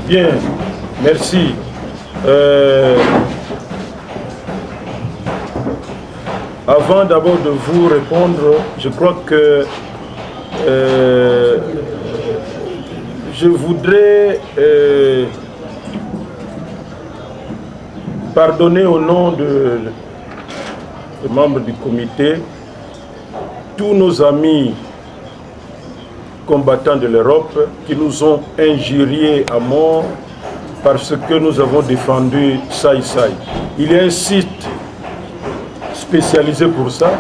Bien, merci. Avant d'abord de vous répondre, je crois que je voudrais pardonner au nom des membres du comité tous nos amis combattants de l'Europe qui nous ont injuriés à mort parce que nous avons défendu Sai Sai. Il y a un site spécialisé pour ça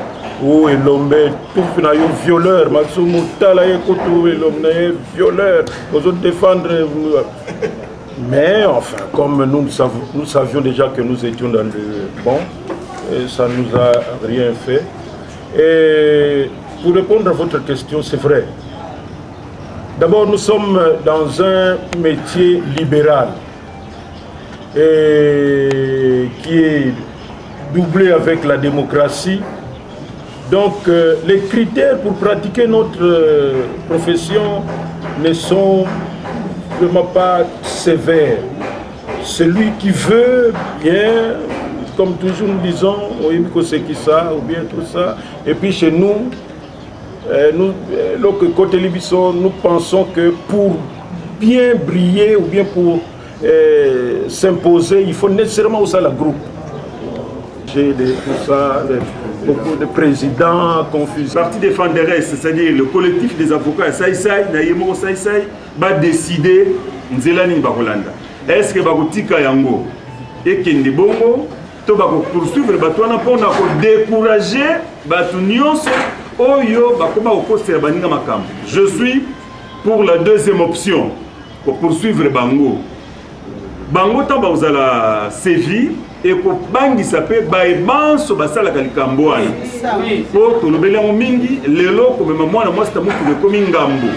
où l'homme tout violeur, Matsumu Talaye Kotou, l'homme violeur, nous autres défendre. Mais enfin, comme nous savions déjà que nous étions dans le bon, ça ne nous a rien fait. Et pour répondre à votre question, c'est vrai. D'abord, nous sommes dans un métier libéral et qui est doublé avec la démocratie. Donc, les critères pour pratiquer notre profession ne sont vraiment pas sévères. Celui qui veut bien, comme toujours nous disons, oui, c'est qui ça, ou bien tout ça. Et puis chez nous, côté Libiso, nous pensons que pour bien briller ou bien pour s'imposer, il faut nécessairement aussi la groupe. J'ai tout ça, beaucoup de présidents confus. Parti défenderesse, c'est-à-dire le collectif des avocats, Sai Sai, Naïmo Sai Sai, va décider Nzelani Bakolanda. Est-ce que Bakotika Yango et Kende Bongo, to bako poursuivre Batouana pour décourager Batunions. Je suis pour la deuxième option, pour poursuivre Bango. Bango tamba uzala sévi et pour bangi s'appelle Baebanso basala kalikamboani. Pour tout le bel mingi, lelo comme moi moi c'est moi comme ngambo.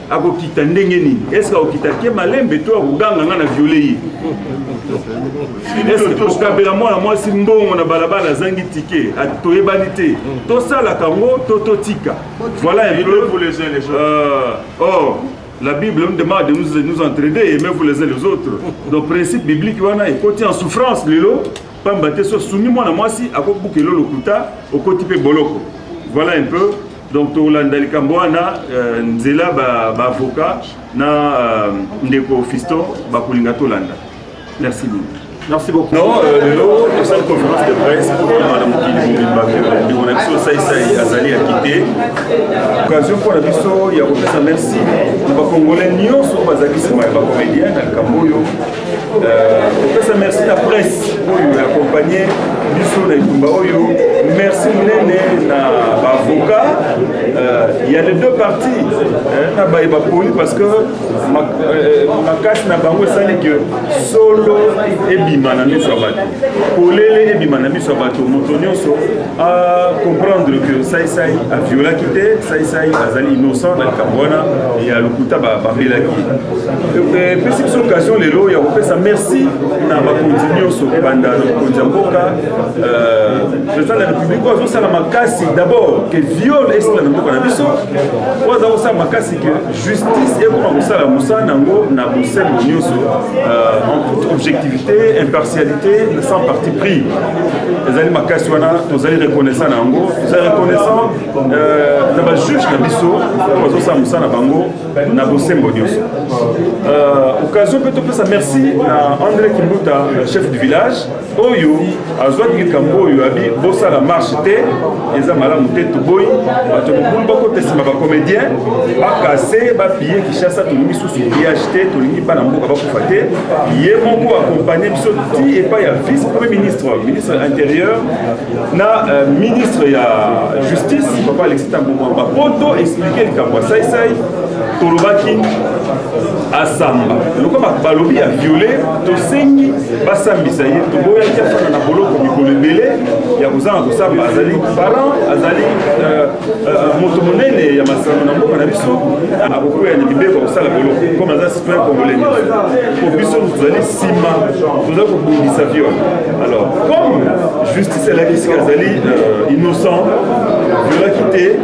Ako kita ndengeni. Est-ce que okita ke malembe to akuganga ngana violé? Est-ce que okabela moi si mbongo na balabala zangi ticket a toyebanité. To sala kango totika. Voilà un peu pour les uns les autres. La Bible nous demande de nous entraider et même vous les uns les autres. Donc principe biblique wana est côté en souffrance lelo pambate so soumis moi na moi si akobuke lolo kuta au côté pe boloko. Voilà un peu. Donc Tolanda Likambwana nzela ba avocat na ndeko Fiston ba kulinga Tolanda. Merci beaucoup. Merci beaucoup. Non, le cette conférence de presse pour Madame Kili Mbaké, on a sur Sai Sai Azali a quitté. Occasion pour la biso, il y a beaucoup merci. On va congolais nion sur Bazaki c'est ma comédien dans le Camboyo. On merci la presse pour accompagner biso na Itumba Oyo. Merci Nene na avocat. Il y a les deux parties. Na baïba parce que ma casse na bango ça n'est que solo et Manami Sabato. Pour les Manami Sabato, Montonioso à comprendre que Sai Sai a violé quitté, Sai Sai Azali innocent dans le Kabwana et à l'Okuta Babila qui. Petite occasion, les lots, il y a fait ça. Merci à ma continuation pendant le Kondiamboka. Président de la République, on a ça la makasi d'abord que viol est la Namboka Nabiso. On a ça makasi que justice et comment ça la Moussa Nango Naboussel Nyoso en toute objectivité. Impartialité sans parti pris. Les aliments Kassouana, nous allons reconnaissant Nango, nous allons reconnaissant le juge Nabiso, nous allons Samoussa Nabango, Nabosé Mbonios. Occasion peut-être ça merci à André Kimbuta, chef du village, Oyo, à Zouadil Kamboyo, Abi, Bossa la marche T, et Zamala Mouté Touboy, à Toboul Boko Tessima comédien, à Kassé, à Pillé qui chasse à Toulimi sous son PHT, Toulimi Panambo, à Bakoufate, Yémongo accompagné et pas il vice-premier ministre, ministre intérieur, na ministre de la justice, papa Alexis Tambouama, pour expliquer le cas, Sai Sai, Tolobaki, Asamba. Le cas Balobi a violé, Tosengi, Basambi, ça y est, Toboya, qui a fait un abolo comme il belé, il y a besoin de ça, Azali, parents, Azali, Motomonene, il y a Massano Nambo, Manabiso, à beaucoup de Nibé, comme ça, la bolo, comme un citoyen congolais. Pour Bisso, vous allez Sima, vous avez beaucoup de sa viol. Alors, comme justice est là qui innocent, vous l'avez quitté,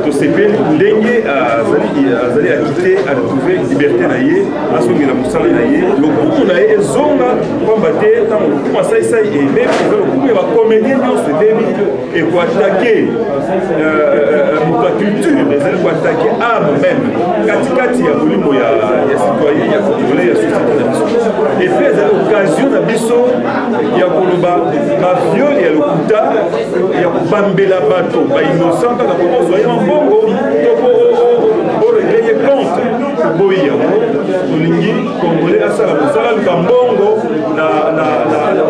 tout s'est fait, l'aignée à Zali, azali akite a retrouvé liberté na ye asongela mosala na ye lokumu na ye ezonga pamba te ntango lokumu asaisai ebebi eza lokumu ya bacomédien nyonso ebebi ekoatake moto ya culture ezali koatake ame même katikati ya bolimo ya citoyen ya congolais ya société na biso epe ezali occasion na biso ya koloba baviole ya lokuta ya kobambela bato bainnocent kaka kokozwaya mbongo to oregreye compte boyi yango tolingi congolais asala mosala luka mbongo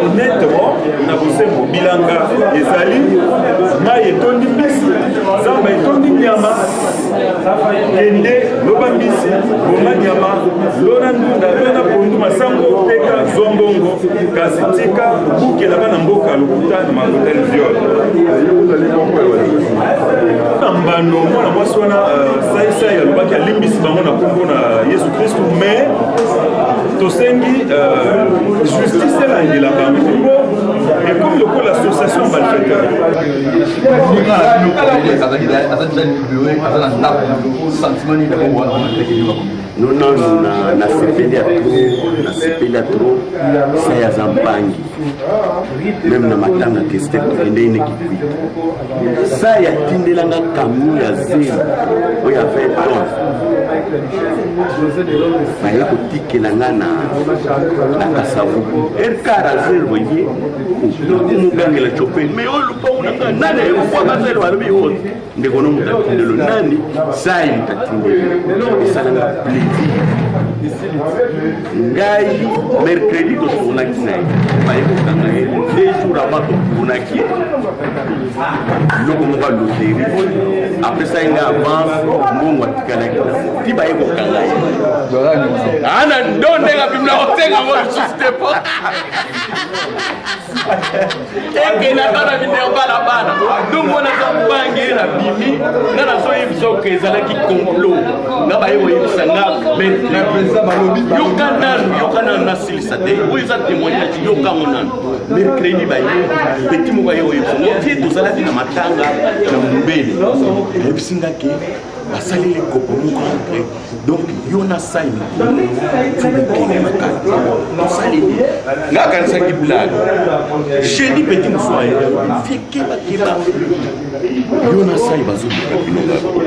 honnêtement na bosembo bilanga ezali mai etondi mbisi zamba etondi nyama kende loba mbisi boma nyama lona ndunda lona pondu masango teka zwa mbongo kasi tika bukela bana mboka lokuta na mahotel viole na mbano mwana mwasi wana saisai alobaki alimbisi bango na kombo na yesu kristu mais tosengi justice elandela bango et comme lokola association malfaiteur nona nasepeli trop sa ya zambangi même na matanga teste tokende ine kipita sa ya tindelanga camion ya zelo oyo ya 20 tonnes baye kotikela nga na kasavubu erkara zelo ye okumugangela chopeni mais oyo lupango nanga nani ayekokwaga balobi yote ndekono mutatindelo nani sai mutatindelo esalanga plaisir ngai mercredi totunaki na ye bayekokanga ye 2 jours avant totunaki biloko moko ya loterie apesa ye nga avance mbongo atikalaki ti bayekokanga ye ana ndo ndenge bimina kotenga ngo juste po ekenaka na video balabala ndongo naza bangi na bimi nga nazoyebisa ezalaki complot nga baye koyebisa nga yoka nanu nasilisa te oyo eza témoignage yokango nanu mercredi baye peti moko aye koyebisa ngo tie tozalaki na matanga na mobele ayebisi nga ke basaleli kopo moko entre donc yo na sai fobokende makala tosaleli nga akanisaki blague jeudi peti mosuaye fieke bakeba yo na sai bazobuka bino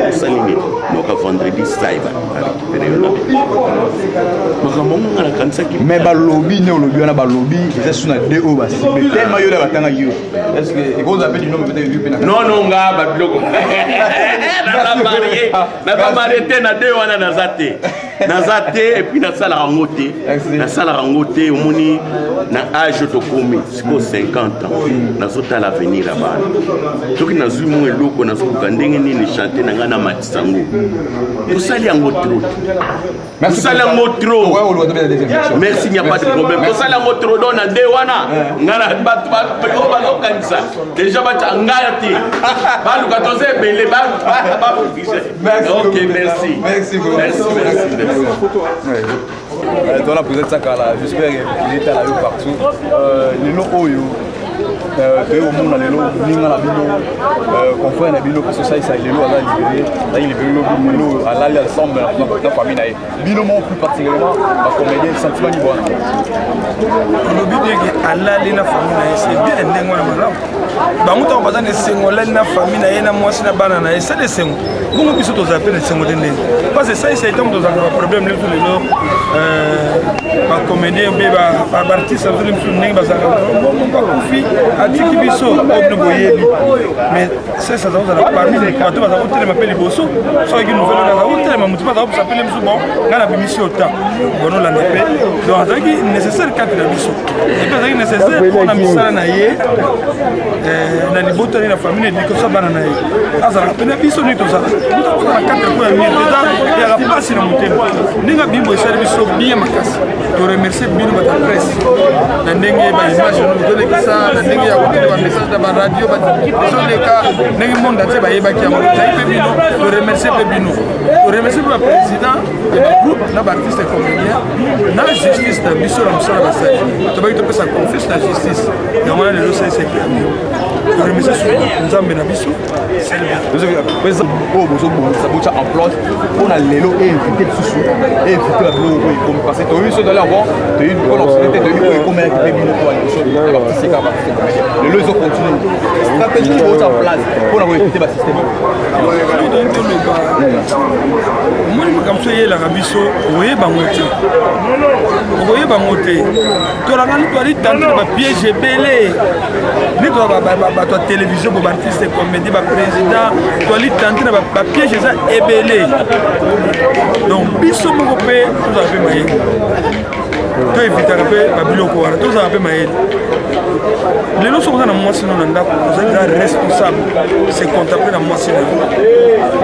osaleli noka vendredi sai barécupere yo na makambo ngo nga nakanisaki mais balobi ne olobi wana balobi eza suna de oyo basibe tellement yo na batangaki yo est-ce que ekozwa mpe dinome peut-être yo mpe non nga babiloko naza marié na 2 wana naza te et puis nasalaka yango te omoni na age tokomi siko 50 ans nazotala avenir ya bana soki nazwi mo eloko nazoluka ndenge nini chante na ngai na matisango tosali yango trop merci il n'y a pas de problème tosali yango trop don na 2 wana ngana bato bakokanisa déjà batia ngaya te baluka toza ebele ok merci dans la posette sakala j'espère qu'il est à la partout les locaux oyo toyomona lelo ninga na bino confrère na bino parce que ça lelo aza libéré lelo alali ensemble na famille na ye bino mo plus particulièrement bacomédien sentiment ni bona lobi ndenge alali na famille na ye c'est bien ndenge wana malamu bango ntango baza na esengo alali na famille na ye na mwasi na bana na ye sala esengo bongo biso tozala mpe na esengo te ndenge parce que ça esa ntango tozalaka baproblème letu lelo bacomédien mpe baartiste azoli biso ndenge bazalaka bakufi atiki biso obino boyebi mais sesa aza kozala parmi bato baza kotelema mpe liboso soki nouvelle oyo aza kotelema motu mpe aza kopesapele biso bon ngai na bimisi ota bonolanda mpe donc azalaki nécessaire kati na biso epe azalaki nécessaire mpona misala na ye na libotani na famille edikosa bana na ye azalaka mpe na biso ndenge tozalaka motokozala kati ko ya mire eza yaka mpasi na motema ndenge bimbo esali biso bien makasi toremercie bino bata presse na ndenge baimage no tolekisa na ndenge ya kote ba message na ba radio ba ezoleka ndenge monde ate bayebaki yango tozali mpe bino toremercie mpe bino toremercie mpe baprésident ya bagroupe na baartiste comédien na justice na biso na mosala basali tobaki topesa confiance na justice yango wana lelo salisa epermi toremercie soki nzambe na biso oyo bozobongisa botya en place mpona lelo einvité lisusu einvité ya biloko oyo ekomi parce que toyebi so dali avant toyebi mpona osete toyebi oyo ekomelaki mpe bino mpo aliso ya baartiste kaka baartiste comédien lelo ezocontinue stratégie botya en place mpona koinvité basystème omoni makambo so eyelaka biso okoyebango te okoyebango te tolanga ni toali tantana bapiège ebele ni toa bato ya télévision bo baartiste comédie baprésident toali tantana bapiège eza ebele donc biso moko mpe tozala mpe mayele toevitaka mpe babiloko wana tozala mpe mayele lelo soki oza na mwasi no na ndako ozali za responsable se contapre na mwasi na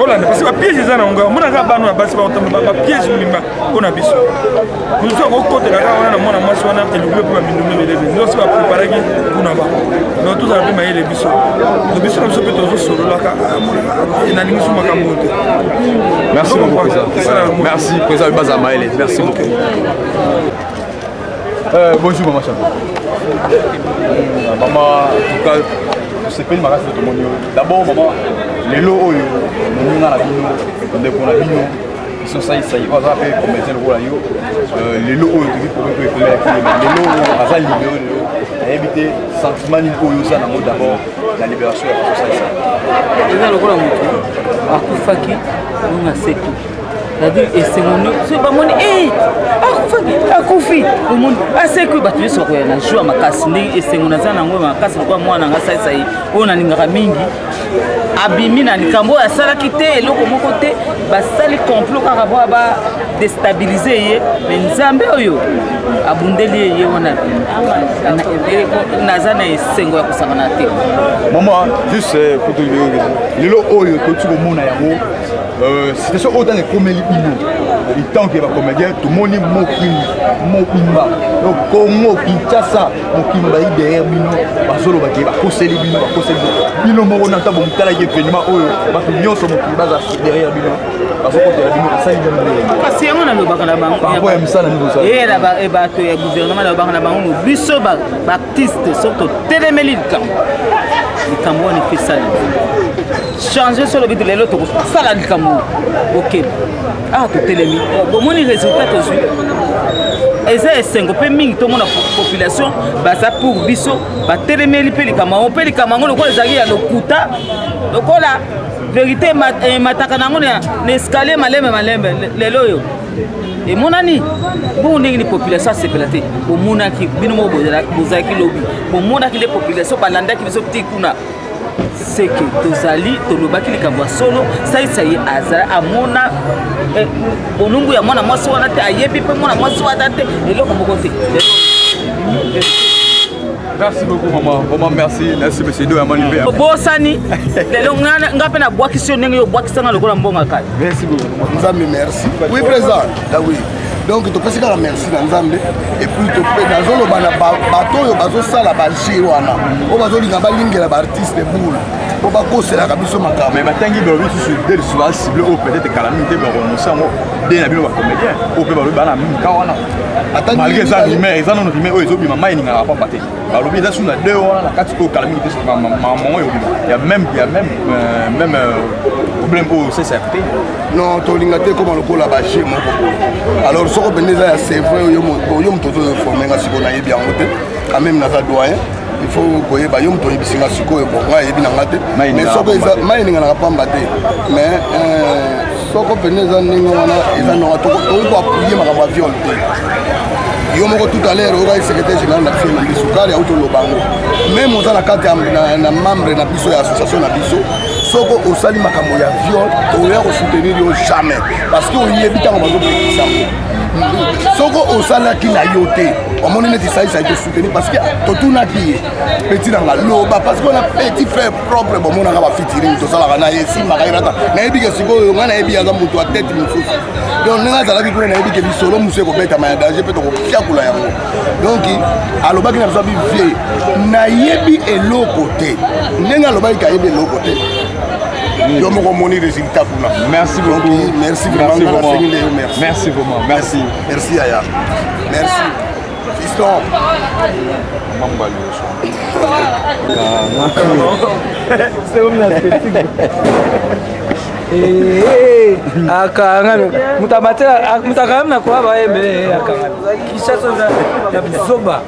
olanda parce bapiège eza na ngo monaka bano ya basi baotamba bapiège mimba mpona biso mosusu akokotelaka wana na mwana mwasi wana elukile mpe bamindumi belebe nyonso bapreparaki mpona bango donc tozala mpe mayele biso to biso na biso mpe tozosololaka nalingiso makambo te. Merci beaucoup président. Merci président Baza Maël. Merci beaucoup. Bonjour maman Champion. Maman, en tout cas, je sais pas ma race de tout le monde. D'abord maman, les lots oyo, nous na la bino, ndeko na bino, ils sont ça on va faire comme tel rôle yo. Les lots oyo tu pour les lots azal libéré a évité sentiment ni oyo ça na mode d'abord la libération ya ça ça. Eza lokola moto akufaki nunga seku. C'est-à-dire esengoni so bamoni akufi omuntu aseku bato nyonso bakoya na jour makasi ndenge esengona aza nango makasi lokola mwana nga saisai oyo nalingaka mingi abimi na likambo oyo asalaki te eloko moko te basali complot kaka po badestabilize ye me nzambe oyo abundeli ye wana naza na esengo ya kosangana te. Maman, juste pour te dire lelo oyo totu komona yango situation autant de comédie il tant que va comédien tout le monde mokimba donc Congo Kinshasa mokimba yi derrière bino bazolo ba koseli bino moko na tabo mutala ye événement oyo ba nyonso mokimba za derrière bino bazoko de bino asali bino kasi yango na lobaka na bango par rapport à misala ni bosa et la bato ya gouvernement na lobaka na bango biso ba artiste surtout telemeli likambo wana efe sali changer sur le but de l'autre sala likambo ok totelemi bomoni résultat tozwi eza esengo mpe mingi tomona population baza pour biso batelemeli mpe likambo mpe likambo lokola ezalaki ya lokuta lokola vérité mataka nango na escalier malembe lelo oyo emonani bongo ndenge ni population asepela te bomonaki bino moko bozalaki lobi bomonaki nde population balandaki biso ti kuna seke tozali tolobaki likambo ya solo saisa ye azala amona bolungu ya mwana mwasi wana te ayebi mpe mwana mwasi wana te eloko moko te. Merci beaucoup maman, vraiment merci monsieur Do Amani Père. Bosani, lelo nga pe na bwakisi yo ndenge yo bwakisanga lokola mbonga kai. Merci beaucoup. Nzambe merci. Oui président, oui. Donc to pesi kala merci na Nzambe et puis to pe na zolo bana bato yo bazo sala ba jiro wana. O bazo linga ba lingela ba artiste boule. O ba kosela ka biso makama. Mais batangi ba biso sur del souvent ciblé au peut-être calamité ba renoncer ngo de na bino ba comédien. O pe ba bana mika wana. Malgré ça mais ils en ont mais eux obi mama ninga pas paté. Ba lobi ça sur la deux wana la kati ko calamité c'est maman yo. Il y a même problème au CCFT. Non, to linga te comme lokola ba chez moko. Alors soko beneza ya c'est vrai yo moto to former nga siko na yebi yango te. Quand même na za doyen. Il faut koyeba yo moto yebisinga siko yo bonga yebi na ngate. Mais soko eza mai ninga na pamba te. Mais soko beneza ninga wana eza no to ko appuyer makamba viol te. Yo moko tout à l'heure au secrétaire général de l'action de Soukari a auto lobango. Même aux la carte na membre na biso ya association na biso. Soko osali makambo ya viol, to ya soutenir yo jamais parce que on y habite en mazo petit ça. soko osalaki na yo te omoni neti saisa ete soutenir parce que totunaki ye petit nanga loba parce que on a petit frère propre bomonaka bafitiring tosalaka na ye simbaka irata nayebi ke sikoyo nga nayebi aza moto ya tete mosusu donc ndenge azalaki kuna nayebi ke bisolo mosu ekobetama ya danger mpe tokofiakula yango donc alobaki na biso abi vie nayebi eloko te ndenge alobaki ke ayebi eloko te yo moko moni résultat kuna. Merci beaucoup. Donc, merci vraiment. Merci. Merci vraiment. Merci. Merci Aya. Merci. Fiston. C'est comme la spécifique. Akanga mutamatela mutakamna kwa baembe akanga kisha soza ya bisoba.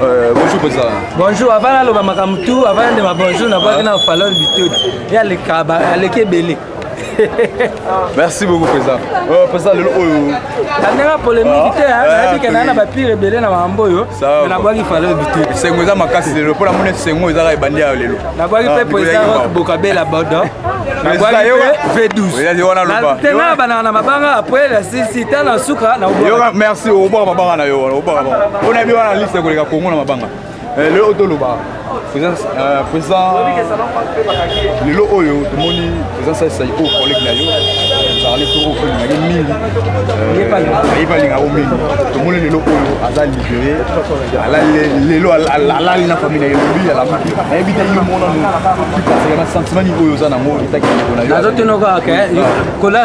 Bonjour président. Bonjour, avant la loba makamutu, avant de ma bonjour, n'a pas na falloir bitodi. Ya le kaba, le kebele. Merci beaucoup président. Président le oyo. Tandera polémique te hein, na bika na ba pire belé na mamboyo. Na boaki falloir bitodi. Sengo za makasi lelo pour la monnaie sengo ezaka ebandia lelo. Na boaki pe président Bokabela Bodo. Na boaki V12. Ya wana loba. Tena bana na mabanga après la sisi tana suka na obo. Merci obo mabanga na yo, obo. On a bien la liste ko leka Kongo na mabanga. Le auto loba. Président lelo oyo tomoni président ça iko collègue na yo. Ça allait tout au na mingi. Yepalinga o mingi. Tomoni lelo oyo aza libéré. Ala lelo ala na famille na yo lui ala maki. Na ebita yo mona no. Parce que na sentiment ni oyo za na mo itaki na yo. Na zote no ka kola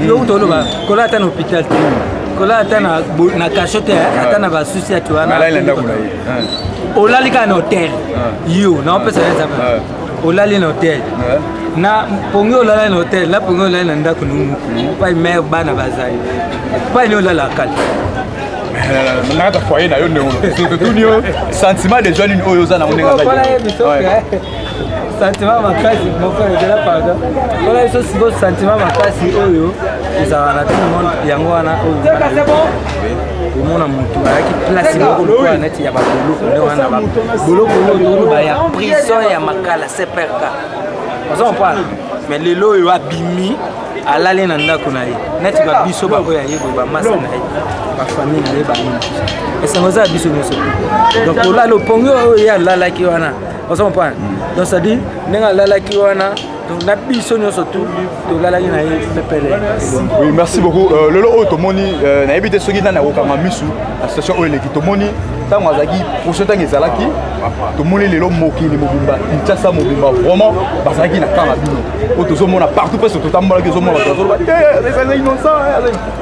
yo to loba. Kola ta na hôpital. Kola ta na cachotte ata na ba souci atu wana. Ala ina kuna yi. Olali ka na hotel yo na pesa za ba olali na hotel na pongi olala na hotel la pongi olala na ndako numu pa mère bana bazali pa ni olala kala na ta foyer na yo ne surtout ni sentiment de jeune oyo za na monenga za sentiment makasi mon frère de la pardon voilà ce sentiment makasi oyo za na tout le monde yango wana oyo omona mutu ayaki place moko lokola neti ya baboloko nde wana baboloko oyo baya prison ya makala seperka ozo mpana mais lelo oyo abimi alali na ndako na ye neti babiso baoyo ayeboye bamasa na ye bafamille na ye banini esango eza ya biso nyonso donc olala opongi oyo ye alalaki wana ozo mpana donc c'est-à-dire ndenge alalaki wana donc na biso nyonso tout tolalaki na ye pepele. Oui, merci beaucoup. Lolo oyo tomoni na yebi te soki nani akokanga misu na situation oyo eleki tomoni ntango azalaki prochain ntango ezalaki tomoni lelo mokili mobimba kinshasa mobimba vraiment bazalaki na kanga bino oyo tozomona partout presque totambolaki ozomona bato bazoloba eza innocent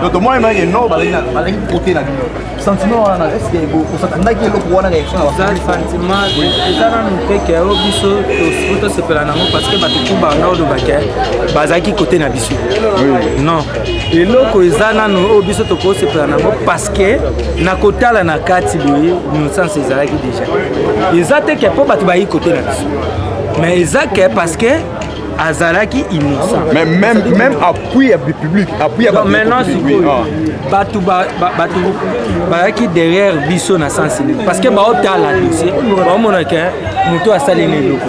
donc tomoni emanaki non bazalaki kote na bino sentiment wana estce osakandaki eloko wana réaction na sentiment eza nanu teke oyo biso tosepela nango parce que bato tu banga olobake bazalaki kote na biso non eloko eza nanu oyo biso tokosepela nango parce que na kotala na kati boye innocence ezalaki déjà eza te ke mpo bato bayi kote na biso mais eza ke parce que azalaki innocent mais même appui ya public appui ya maintenant sikoyo bato bayaki derrière biso na sens unique parce que baotala dossier baomona ke moto asali na eloko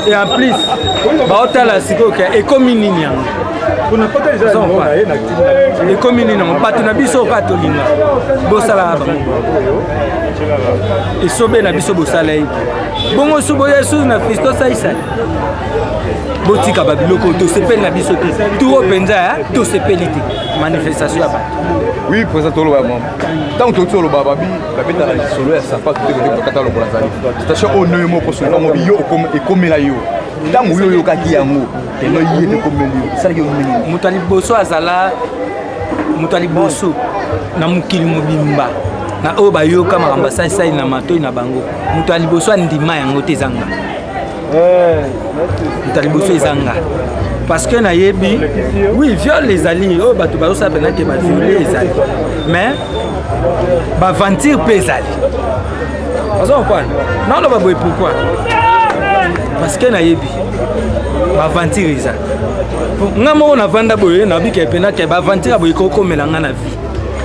et en plus baotala sikoyo ke ekomi nini yango ekomi nini yango bato na biso oka tolinga bosalaka bango esobe na biso bosala ye bongo so boya su na Fisto Saisa botika babiloko tosepeli na biso te turo mpenza tosepeli te manifestation ya bato. Oui, président toloba mom tant que toloba babi babeta na solo ya sapato te ko kata lokola zali station oyo moko so ngo biyo ekomela yo ntango yo yokaki yango eno yie te komeli yo sala yo mingi mutali boso azala mutali boso na mukili mobimba na oyo bayoka makambo asalisali na matoi na bango moto ya liboso andima yango te ezanga moto ya liboso ezanga parce que nayebi oui viole ezali oyo bato bazosala mpena te baviole ezali mais baventure mpe ezali bazomopana naoloba boye pourquoi parce que nayebi baventure ezali nga moko navanda boye nabika epena ke baventure boye kokomela nga na vie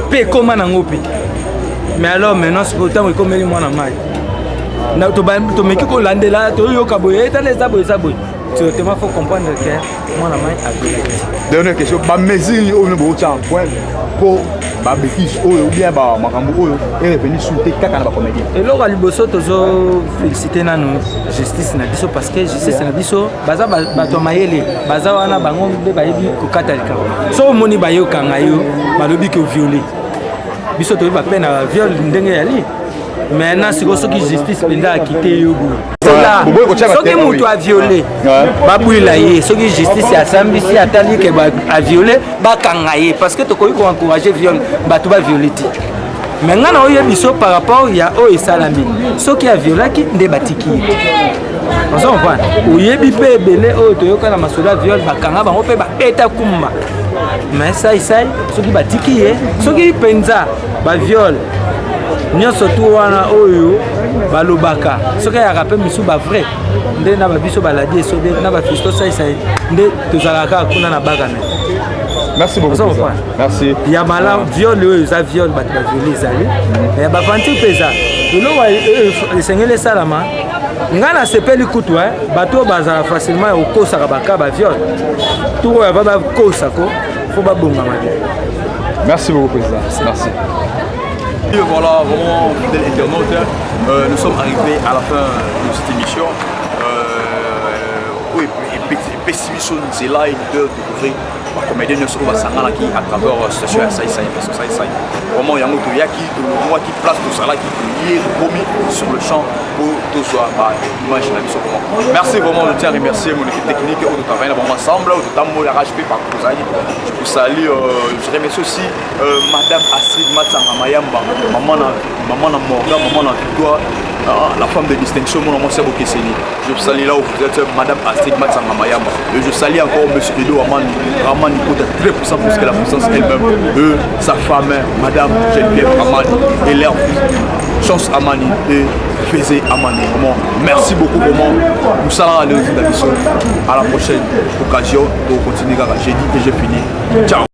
mpe ekoma nango mpe mais alors maintenant c'est pourtant il comme moi na mai na to meki ko landela to yoka boye tala eza boye tu te faut comprendre que mwana mai aviolaki. Dernière question, ba mesure oyo bo tient point pour ba béquise oyo ou bien ba makambo oyo et revenu sur te kaka na ba comédien. Eloko liboso tozo féliciter nanu justice na biso parce que justice na biso baza bato mayele baza wana bango nde bayebi kokata likambo. So moni bayokanga yo balobi ke violer. Biso toyebi ba peine na viol ndenge yali. Maintenant siko soki justice penda akite yo bout. Soki mutu a violé babwila ye soki justice asambisi atali ke a violé bakanga ye parce que tokoki ko encourager viol bato ba violer ti. Mais ngana oyo biso par rapport ya o esalami soki a violaki nde batiki. On comprend. Oyebi pe belé o toyoka na masoda viol bakanga bango pe ba beta kumba. Mais ça soki batiki ye soki penza ba viol nyonso tu wana oyo balobaka soki ayaka mpe misu bavrai nde na babiso baladi esode na bafisto saisai nde tozalaka kuna na bagana. Merci beaucoup. Merci. Ya malamu viole oyo eza viole bato baviole ezali ya bavantir mpe eza eloko esengeli esalama ngai nasepeli kutu bato oyo bazala facilement okosaka baka baviole tu oyo ava bakosako fo babongama te. Merci beaucoup président. Merci. Et voilà, vraiment, fidèles internautes, nous sommes arrivés à la fin de cette émission. Oui, pessimiste, c'est là une heure de découvrir la comédie de Soro Basangana qui à travers la station Saïsaï, vraiment, il y a un autre qui place tout ça là, qui est promis sur le champ pour tout ça, l'image de la mission. Merci vraiment, je tiens à remercier mon équipe technique, au travail ensemble, au temps de RHP par Kouzani. Je vous salue, je remercie aussi Madame Astrid Matsanga Mayamba, maman na Morgan, maman na Victoire, la femme de distinction, mon nom c'est Bokeseni. Je vous salue là où vous êtes, Madame Astrid Matsanga Mayamba. Et je salue encore Monsieur Edo Amani, Ramani Kota, très puissant plus que la puissance elle-même. Sa femme, Madame Geneviève Amani, et leur Chance Amani et Fézé Amani. Vraiment, merci beaucoup, vraiment. Nous allons aller à la prochaine occasion pour continuer à jeudi et je finis. Ciao.